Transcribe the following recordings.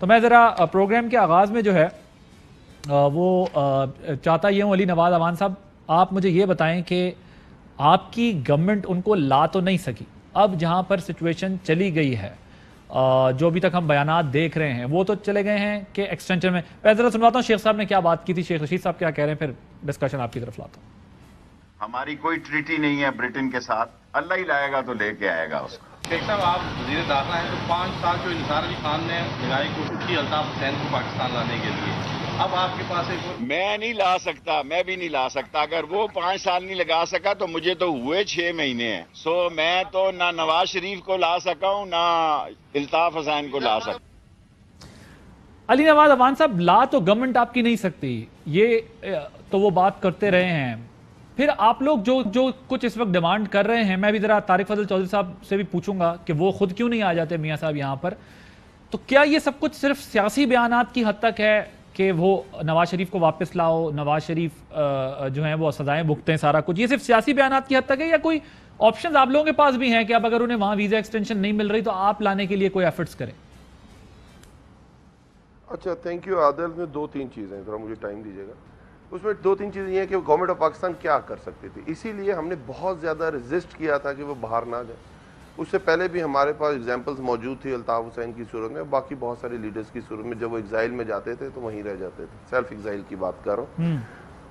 تو میں ذرا پروگرام کے آغاز میں جو ہے وہ چاہتا یہ ہوں علی نواز اعوان صاحب آپ مجھے یہ بتائیں کہ آپ کی گورنمنٹ ان کو لا تو نہیں سکی، اب جہاں پر سچویشن چلی گئی ہے جو ابھی تک ہم بیانات دیکھ رہے ہیں وہ تو چلے گئے ہیں کہ ایکسٹینشن میں. میں ذرا سنواتا ہوں شیخ صاحب نے کیا بات کی تھی، شیخ رشید صاحب کیا کہہ رہے ہیں، پھر ڈسکشن آپ کی طرف لاتا ہوں. ہماری کوئی ٹریٹی نہیں ہے برٹن کے ساتھ، اللہ ہی لائے گا تو لے کے آئے گا اس کو. شیخ صاحب آپ وزیر داخلہ ہیں تو 5 سال جو نثار علی خان نے لگائی کوشش کی الطاف حسین کو پاکستان لانے کے لیے، اب آپ کے پاس ایک میں نہیں لا سکتا، میں بھی نہیں لا سکتا. اگر وہ 5 سال نہیں لگا سکا تو مجھے تو ہوئے 6 مہینے ہیں. سو میں تو نہ نواز شریف کو لا سکا ہوں نہ الطاف حسین کو لا سکا. علی نواز اعوان صاحب لا تو گورنمنٹ آپ کی نہیں سکتی، یہ تو وہ بات کرتے رہے ہیں. پھر آپ لوگ جو کچھ اس وقت ڈیمانڈ کر رہے ہیں، میں بھی ذرا طارق فضل چودھری صاحب سے بھی پوچھوں گا کہ وہ خود کیوں نہیں آ جاتے میاں صاحب یہاں پر. تو کیا یہ سب کچھ صرف سیاسی بیانات کی حد تک ہے کہ وہ نواز شریف کو واپس لاؤ، نواز شریف جو ہیں وہ سزائیں بھگتیں، سارا کچھ یہ صرف سیاسی بیانات کی حد تک ہے، یا کوئی آپشنز آپ لوگوں کے پاس بھی ہیں کہ اب اگر انہیں وہاں ویزا ایکسٹینشن نہیں مل رہی تو آپ لانے کے لیے کوئی ایفرٹس کریں؟ اچھا تھینک یو عادل. میں 2-3 چیزیں ذرا مجھے ٹائم دیجیے گا. اس میں 2-3 چیزیں یہ ہیں کہ گورنمنٹ آف پاکستان کیا کر سکتی تھی، اسی لیے ہم نے بہت زیادہ ریزسٹ کیا تھا کہ وہ باہر نہ جائیں. اس سے پہلے بھی ہمارے پاس ایگزامپلز موجود تھی الطاف حسین کی صورت میں، باقی بہت سارے لیڈرز کی صورت میں جب وہ ایگزائل میں جاتے تھے تو وہیں رہ جاتے تھے. سیلف ایگزائل کی بات کر رہا ہوں.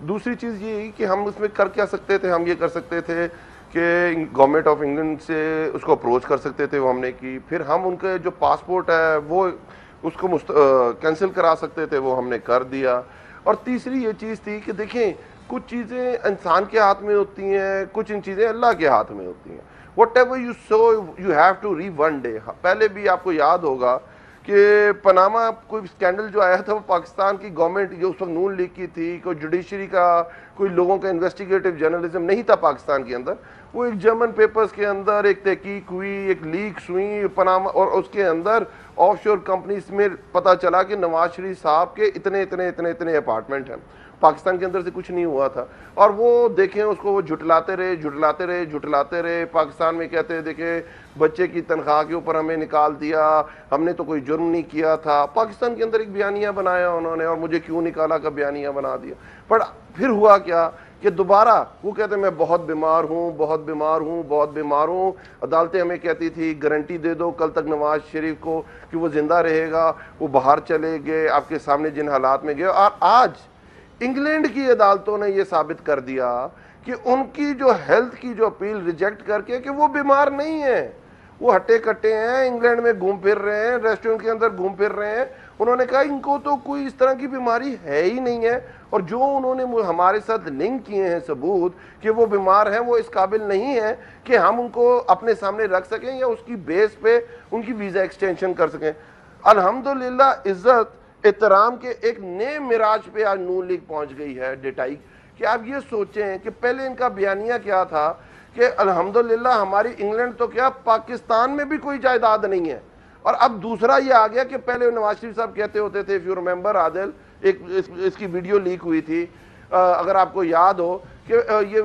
دوسری چیز یہ کہ ہم اس میں کر کیا سکتے تھے، ہم یہ کر سکتے تھے کہ گورنمنٹ آف انگلینڈ سے اس کو اپروچ کر سکتے تھے، وہ ہم نے کی. پھر ہم ان کے جو پاسپورٹ ہے وہ اس کو کینسل کرا سکتے تھے، وہ ہم نے کر دیا. اور تیسری یہ چیز تھی کہ دیکھیں کچھ چیزیں انسان کے ہاتھ میں ہوتی ہیں، کچھ ان چیزیں اللہ کے ہاتھ میں ہوتی ہیں. whatever you sow you have to reap one day. پہلے بھی آپ کو یاد ہوگا کہ پاناما کوئی اسکینڈل جو آیا تھا وہ پاکستان کی گورنمنٹ جو اس وقت نون لیگ کی تھی، کوئی جوڈیشری کا کوئی لوگوں کا انویسٹیگیٹو جرنلزم نہیں تھا پاکستان کے اندر. وہ ایک جرمن پیپرز کے اندر ایک تحقیق ہوئی، ایک لیکس ہوئی پاناما، اور اس کے اندر آف شور کمپنیز میں پتہ چلا کہ نواز شریف صاحب کے اتنے اپارٹمنٹ ہیں. پاکستان کے اندر سے کچھ نہیں ہوا تھا. اور وہ دیکھیں اس کو وہ جھٹلاتے رہے. پاکستان میں کہتے ہیں دیکھیں بچے کی تنخواہ کے اوپر ہمیں نکال دیا، ہم نے تو کوئی جرم نہیں کیا تھا. پاکستان کے اندر ایک بیانیہ بنایا انہوں نے، اور مجھے کیوں نکالا کا بیانیہ بنا دیا. پر پھر ہوا کیا کہ دوبارہ وہ کہتے ہیں میں بہت بیمار ہوں. عدالتیں ہمیں کہتی تھی گارنٹی دے دو کل تک نواز شریف کو کہ وہ زندہ رہے گا. وہ باہر چلے گئے آپ کے سامنے جن حالات میں گئے. اور آج انگلینڈ کی عدالتوں نے یہ ثابت کر دیا کہ ان کی جو ہیلتھ کی جو اپیل ریجیکٹ کر کے کہ وہ بیمار نہیں ہیں، وہ ہٹے کٹے ہیں، انگلینڈ میں گھوم پھر رہے ہیں، ریسٹورنٹ کے اندر گھوم پھر رہے ہیں. انہوں نے کہا ان کو تو کوئی اس طرح کی بیماری ہے ہی نہیں ہے، اور جو انہوں نے ہمارے ساتھ لنک کیے ہیں ثبوت کہ وہ بیمار ہیں، وہ اس قابل نہیں ہیں کہ ہم ان کو اپنے سامنے رکھ سکیں یا اس کی بیس پہ ان کی ویزا ایکسٹینشن کر سکیں. الحمدللہ عزت احترام کے ایک نئے معراج پہ آج نون لیگ پہنچ گئی ہے ڈیٹائی. کہ آپ یہ سوچیں کہ پہلے ان کا بیانیہ کیا تھا کہ الحمدللہ ہماری انگلینڈ تو کیا پاکستان میں بھی کوئی جائیداد نہیں ہے. اور اب دوسرا یہ آ گیا کہ پہلے نواز شریف صاحب کہتے ہوتے تھے if you remember عادل، ایک اس کی ویڈیو لیک ہوئی تھی اگر آپ کو یاد ہو کہ یہ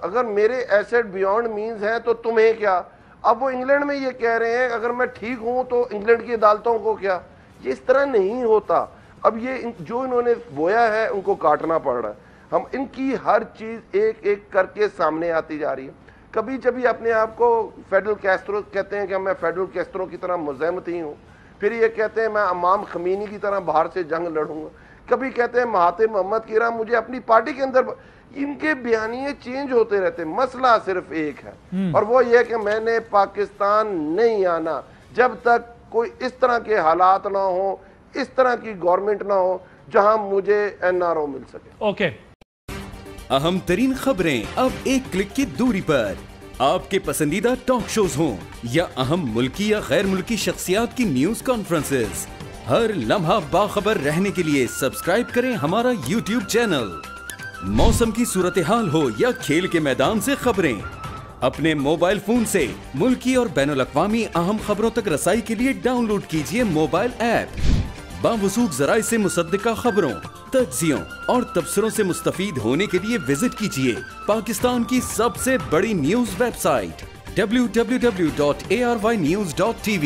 اگر میرے ایسٹ بیونڈ مینز ہیں تو تمہیں کیا. اب وہ انگلینڈ میں یہ کہہ رہے ہیں اگر میں ٹھیک ہوں تو انگلینڈ کی عدالتوں کو کیا. یہ اس طرح نہیں ہوتا. اب یہ جو انہوں نے بویا ہے ان کو کاٹنا پڑ رہا ہے. ہم ان کی ہر چیز ایک ایک کر کے سامنے آتی جا رہی ہے. کبھی جبھی اپنے آپ کو فیڈرل کیسٹرو کہتے ہیں کہ میں فیڈرل کیسٹرو کی طرح مزاحمتی ہوں، پھر یہ کہتے ہیں میں امام خمینی کی طرح باہر سے جنگ لڑوں گا، کبھی کہتے ہیں مہاتیر محمد کی طرح مجھے اپنی پارٹی کے اندر. ان کے بیانیے چینج ہوتے رہتے. مسئلہ صرف ایک ہے اور وہ یہ کہ میں نے پاکستان نہیں آنا جب تک کوئی اس طرح کے حالات نہ ہوں، اس طرح کی گورنمنٹ نہ ہو جہاں مجھے NRO مل سکے. اوکے، اہم ترین خبریں اب ایک کلک کی دوری پر. آپ کے پسندیدہ ٹاک شوز ہوں یا اہم ملکی یا غیر ملکی شخصیات کی نیوز کانفرنسز، ہر لمحہ باخبر رہنے کے لیے سبسکرائب کریں ہمارا YouTube چینل. موسم کی صورتحال ہو یا کھیل کے میدان سے خبریں، اپنے موبائل فون سے ملکی اور بین الاقوامی اہم خبروں تک رسائی کے لیے ڈاؤن لوڈ کیجیے موبائل ایپ. باوثوق ذرائع سے مصدقہ خبروں، تجزیوں اور تبصروں سے مستفید ہونے کے لیے وزٹ کیجیے پاکستان کی سب سے بڑی نیوز ویب سائٹ www.arYnews.tv.